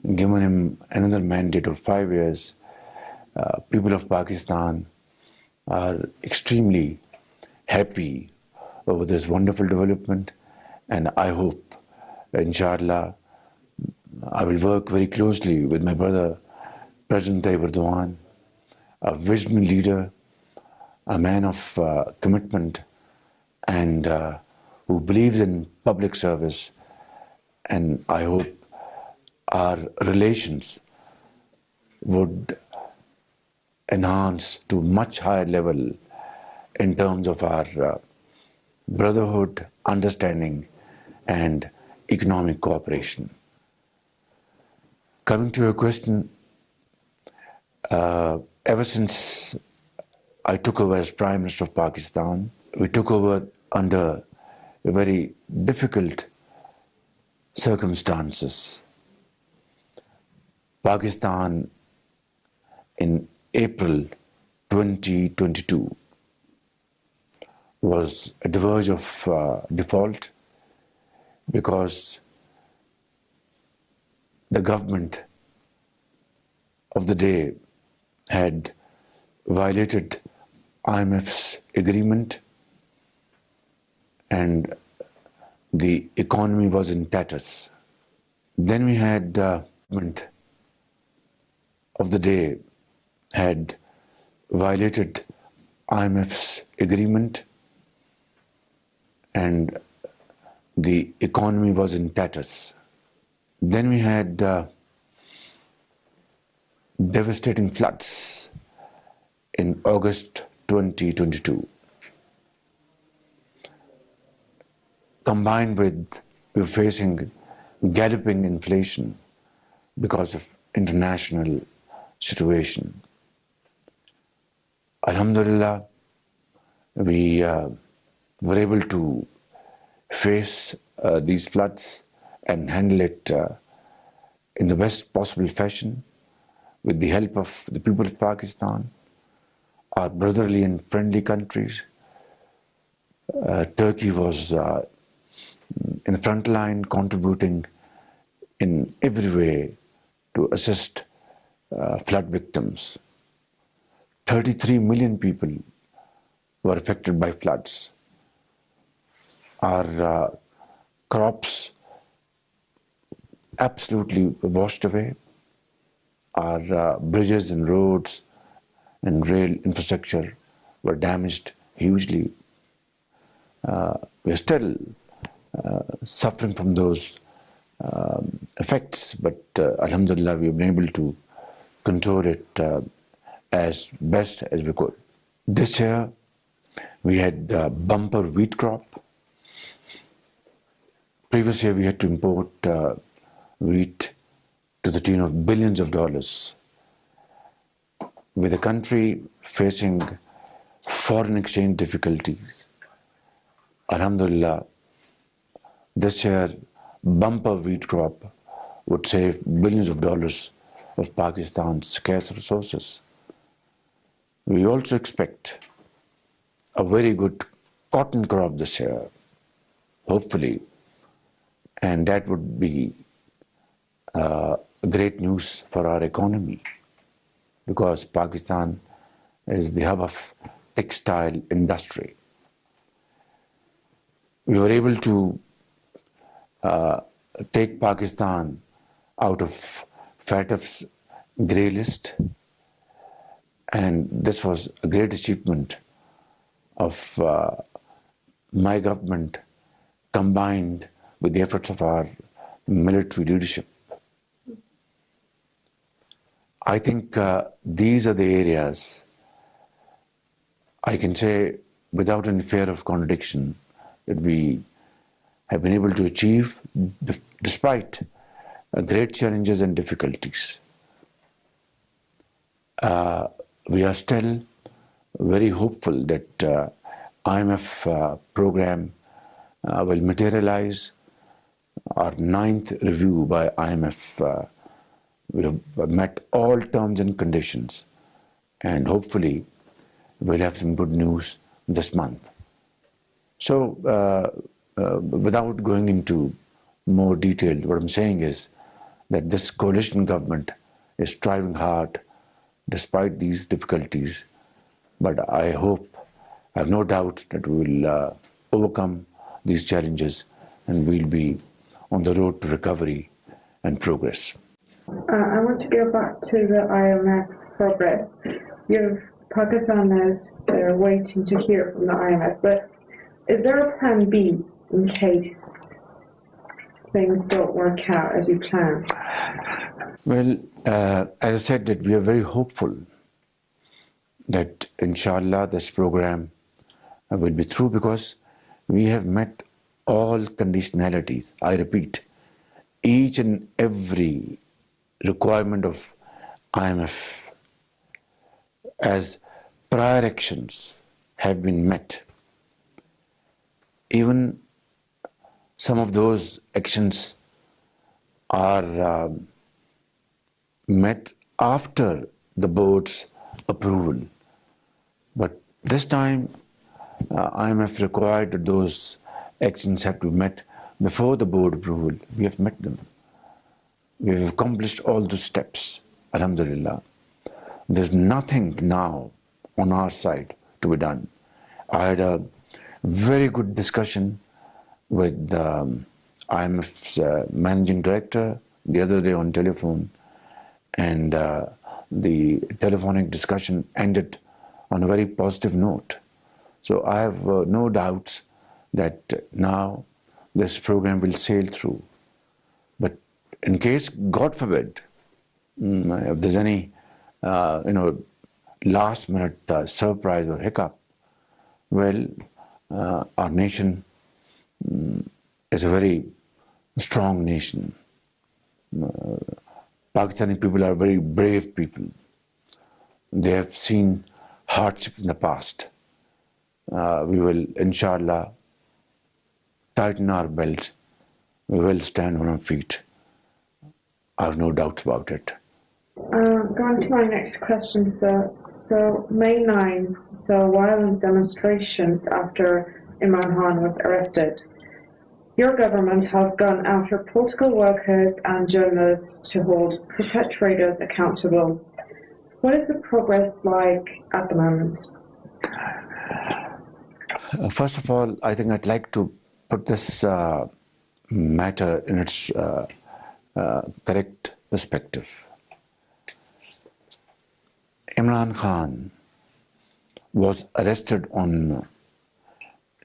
given him another mandate of 5 years. People of Pakistan are extremely happy over this wonderful development, and I hope, inshallah, I will work very closely with my brother, President Tayyip Erdogan, a visionary leader, a man of commitment, and who believes in public service. And I hope our relations would enhance to much higher level in terms of our brotherhood, understanding, and economic cooperation. Coming to your question, ever since I took over as Prime Minister of Pakistan, we took over under very difficult circumstances. Pakistan in April 2022 was at the verge of default because the government of the day had violated IMF's agreement and the economy was in tatters. Then we had government of the day had violated IMF's agreement and the economy was in tatters. Then we had devastating floods in August 2022. Combined with we were facing galloping inflation because of international situation. Alhamdulillah, we were able to face these floods and handle it in the best possible fashion with the help of the people of Pakistan, our brotherly and friendly countries. Turkey was in the front line, contributing in every way to assist flood victims. 33 million people were affected by floods. Our crops absolutely washed away. Our bridges and roads and rail infrastructure were damaged hugely. We are still suffering from those effects, but Alhamdulillah, we've been able to control it as best as we could. This year, we had bumper wheat crop. Previous year, we had to import wheat to the tune of billions of dollars. With the country facing foreign exchange difficulties, Alhamdulillah, this year, bumper wheat crop would save billions of dollars of Pakistan's scarce resources. We also expect a very good cotton crop this year, hopefully, and that would be great news for our economy because Pakistan is the hub of textile industry. We were able to take Pakistan out of FATF's grey list, and this was a great achievement of my government combined with the efforts of our military leadership. I think these are the areas I can say without any fear of contradiction that we have been able to achieve despite great challenges and difficulties. We are still very hopeful that IMF program will materialize. Our 9th review by IMF, we have met all terms and conditions, and hopefully we'll have some good news this month. So without going into more detail, what I'm saying is that this coalition government is striving hard despite these difficulties. But I hope, I have no doubt that we will overcome these challenges and we'll be on the road to recovery and progress. I want to go back to the IMF progress. Pakistan is waiting to hear from the IMF, but is there a plan B in case things don't work out as you plan? Well, as I said, that we are very hopeful that inshallah this program will be through, because we have met all conditionalities. I repeat, each and every requirement of IMF as prior actions have been met. Even some of those actions are met after the board's approval. But this time, IMF required that those actions have to be met before the board approval. We have met them. We have accomplished all those steps, alhamdulillah. There's nothing now on our side to be done. I had a very good discussion with IMF's managing director the other day on telephone, and the telephonic discussion ended on a very positive note. So I have no doubts that now this program will sail through. But in case, God forbid, if there's any last minute surprise or hiccup, well, our nation is a very strong nation. Pakistani people are very brave people. They have seen hardships in the past. We will, inshallah, tighten our belts. We will stand on our feet. I have no doubts about it. Going to my next question, sir. So May 9, so violent demonstrations after Imran Khan was arrested. Your government has gone after political workers and journalists to hold perpetrators accountable. What is the progress like at the moment? First of all, I think I'd like to put this matter in its correct perspective. Imran Khan was arrested on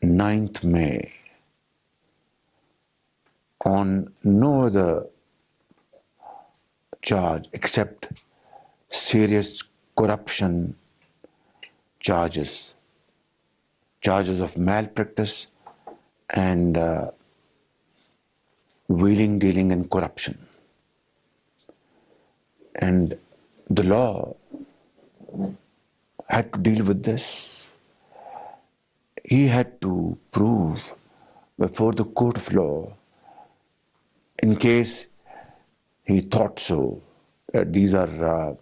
9th May on no other charge except serious corruption charges of malpractice and wheeling, dealing and corruption. And the law had to deal with this. He had to prove before the court of law, in case he thought so, that these are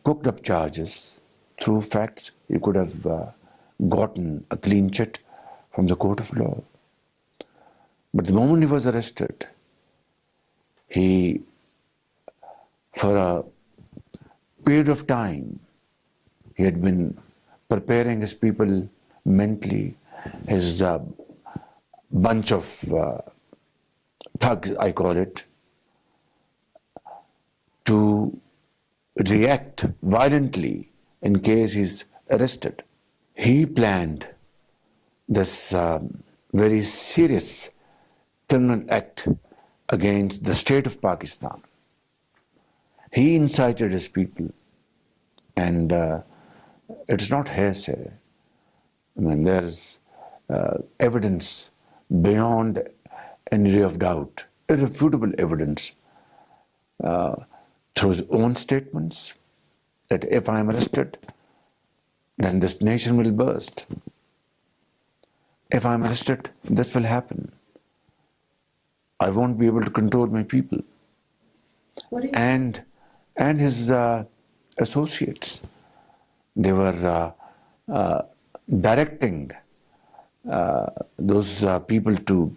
cooked up charges, through facts, he could have gotten a clean chit from the court of law. But the moment he was arrested, he, for a period of time, he had been preparing his people mentally, his bunch of thugs, I call it, to react violently in case he's arrested. He planned this very serious criminal act against the state of Pakistan. He incited his people, and it's not hearsay. I mean, there's evidence beyond any ray of doubt, irrefutable evidence through his own statements that if I am arrested, then this nation will burst. If I am arrested, this will happen. I won't be able to control my people. And his associates, they were directing those people to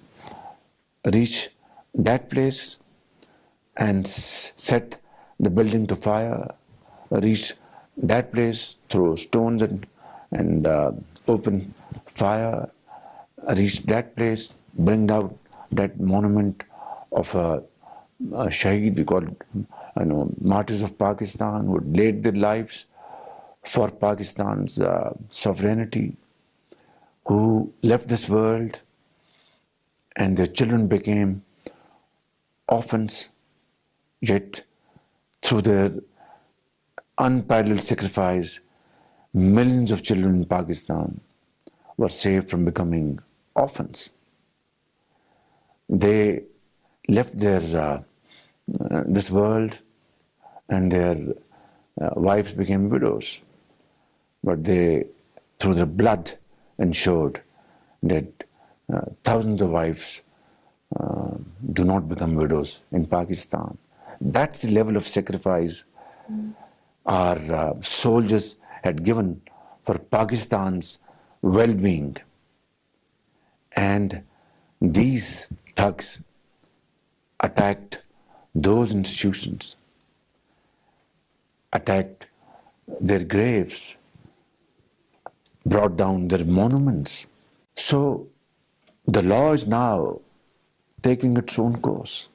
reach that place and set the building to fire, reach that place, throw stones and open fire, reach that place, bring out that monument of a shaheed, we call it, martyrs of Pakistan, who laid their lives for Pakistan's sovereignty, who left this world and their children became orphans, yet through their unparalleled sacrifice, millions of children in Pakistan were saved from becoming orphans. They left this world and their wives became widows, but they, through their blood, ensured that thousands of wives do not become widows in Pakistan. That's the level of sacrifice our soldiers had given for Pakistan's well-being. And these thugs attacked those institutions, attacked their graves, brought down their monuments. So the law is now taking its own course.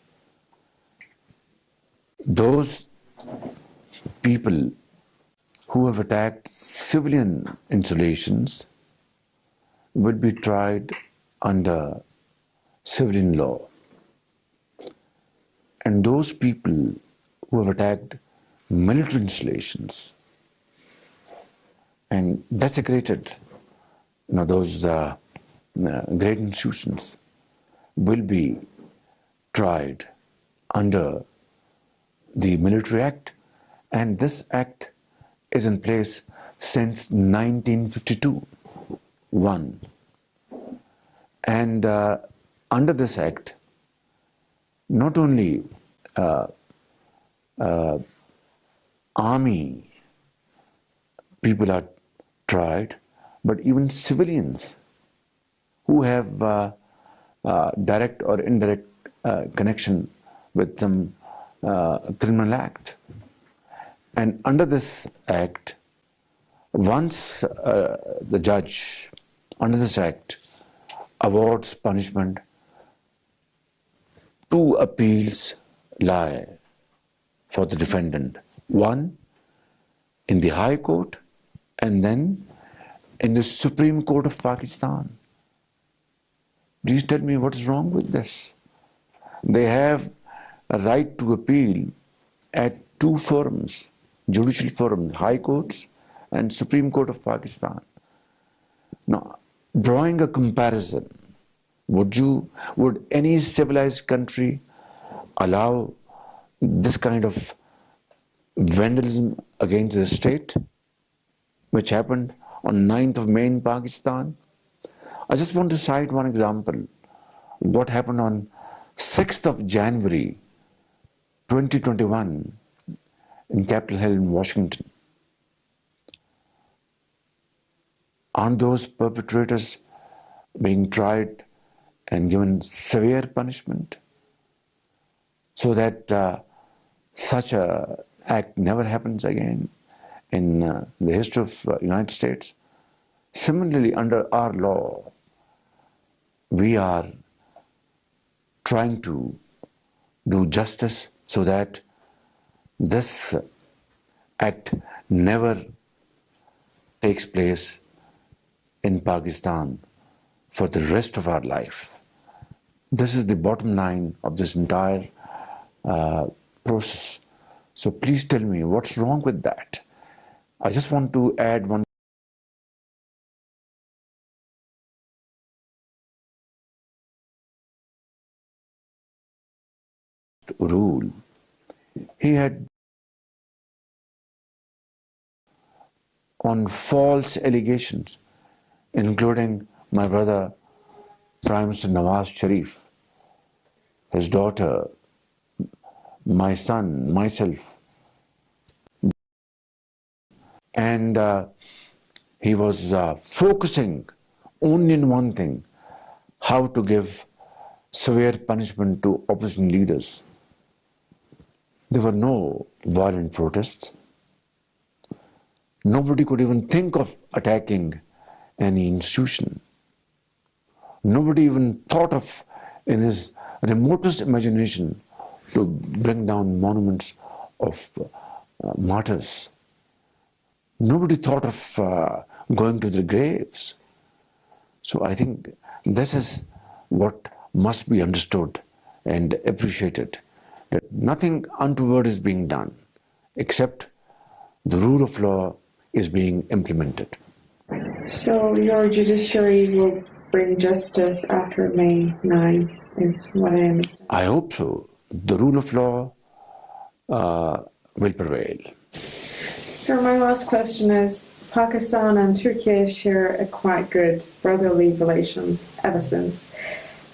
Those people who have attacked civilian installations will be tried under civilian law. And those people who have attacked military installations and desecrated those great institutions will be tried under the Military Act. And this act is in place since 1952, one. And under this act, not only army people are tried, but even civilians who have direct or indirect connection with some criminal act. And under this act, once the judge under this act awards punishment, two appeals lie for the defendant. One in the High Court and then in the Supreme Court of Pakistan. Please tell me what is wrong with this. They have a right to appeal at two forums, judicial forums, High Courts and Supreme Court of Pakistan. Now, drawing a comparison, would any civilized country allow this kind of vandalism against the state, which happened on 9th of May in Pakistan? I just want to cite one example. What happened on 6th of January 2021 in Capitol Hill in Washington. Aren't those perpetrators being tried and given severe punishment so that such an act never happens again in the history of United States? Similarly, under our law, we are trying to do justice so that this act never takes place in Pakistan for the rest of our life. This is the bottom line of this entire process. So please tell me what's wrong with that. I just want to add one rule. He had on false allegations, including my brother, Prime Minister Nawaz Sharif, his daughter, my son, myself. And he was focusing only on one thing, how to give severe punishment to opposition leaders. there were no violent protests. Nobody could even think of attacking any institution. Nobody even thought of, in his remotest imagination, to bring down monuments of martyrs. Nobody thought of going to their graves. So I think this is what must be understood and appreciated, that nothing untoward is being done, except the rule of law is being implemented. So your judiciary will bring justice after May 9, is what I understand. I hope so. The rule of law will prevail. So my last question is, Pakistan and Turkey share a quite good brotherly relations ever since.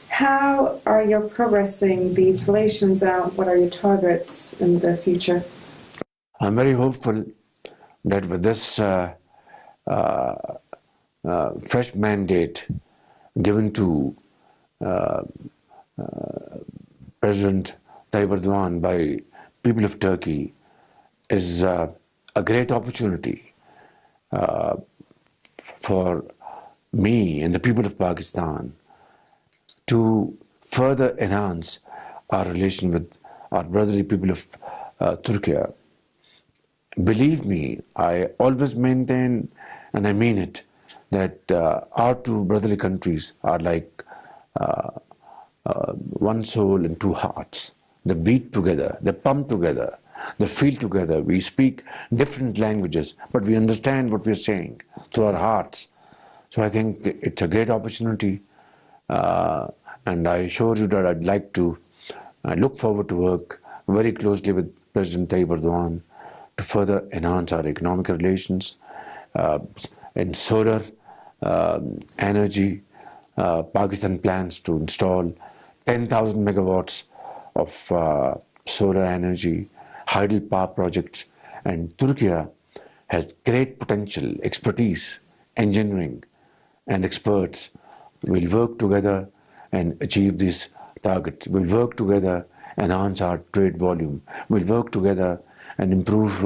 How are you progressing these relations and what are your targets in the future? I'm very hopeful that with this fresh mandate given to President Tayyip Erdogan by people of Turkey is a great opportunity for me and the people of Pakistan to further enhance our relation with our brotherly people of Turkey. Believe me, I always maintain, and I mean it, that our two brotherly countries are like one soul and two hearts. They beat together, they pump together, they feel together. We speak different languages, but we understand what we're saying through our hearts. So I think it's a great opportunity, and I assure you that I'd like to look forward to work very closely with President Tayyip Erdogan to further enhance our economic relations. In solar energy, Pakistan plans to install 10,000 megawatts of solar energy, hydel power projects, and Turkey has great potential, expertise, engineering, and experts. We'll work together and achieve these targets. We'll work together and enhance our trade volume. We'll work together and improve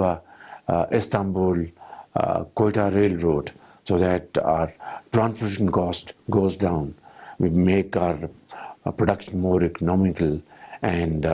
Istanbul-Quetta railroad so that our transportation cost goes down. We make our production more economical and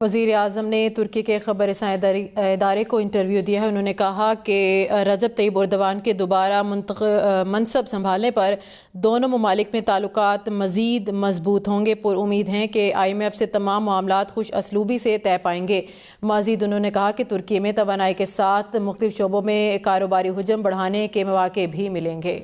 وزیراعظم نے ترکی کے خبر رساں ادارے کو interview دیا ہے. انہوں نے کہا کہ رجب طیب ایردوان کے دوبارہ منصب سنبھالنے پر دونوں ممالک میں تعلقات مزید مضبوط ہوں گے. پر امید ہیں کہ IMF سے تمام معاملات خوش اسلوبی سے طے پائیں گے. مزید انہوں نے کہا کہ ترکی میں توانائی کے ساتھ مختلف شعبوں میں کاروباری حجم بڑھانے کے مواقع بھی ملیں گے.